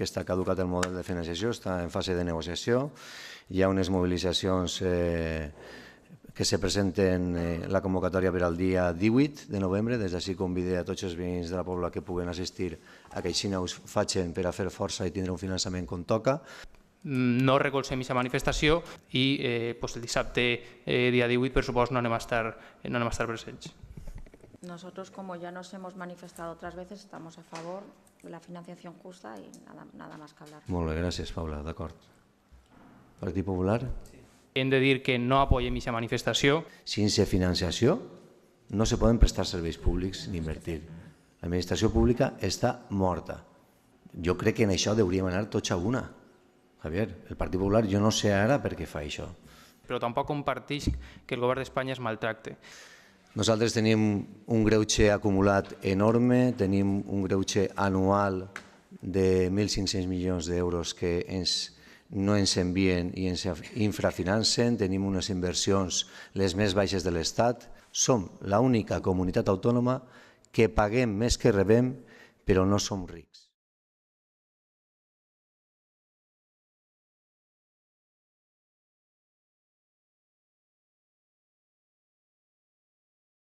que està caducat el model de financiació, està en fase de negociació. Hi ha unes mobilitzacions que se presenten la convocatòria per al dia 18 de novembre. Des d'ací convide a tots els veïns de la Pobla que puguen assistir a que així ho facin per a fer força i tindre un finançament com toca. No recolzem aquesta manifestació i el dissabte, dia 18, per supost, no anem a estar presents. Nosotros, como ya nos hemos manifestado otras veces, estamos a favor de la financiación justa y nada más que hablar. Molt bé, gràcies, Paula, d'acord. Partit Popular? Hem de dir que no apoyem aquesta manifestació. Sense financiació no se poden prestar serveis públics ni invertir. L'administració pública està morta. Jo crec que en això hauríem anar tots a una. Javier, el Partit Popular jo no sé ara per què fa això. Però tampoc comparteix que el govern d'Espanya es maltracte. Nosaltres tenim un greuge acumulat enorme, tenim un greuge anual de 1.500 milions d'euros que no ens envien i ens infrafinancen, tenim unes inversions les més baixes de l'Estat. Som l'única comunitat autònoma que paguem més que rebem, però no som rics.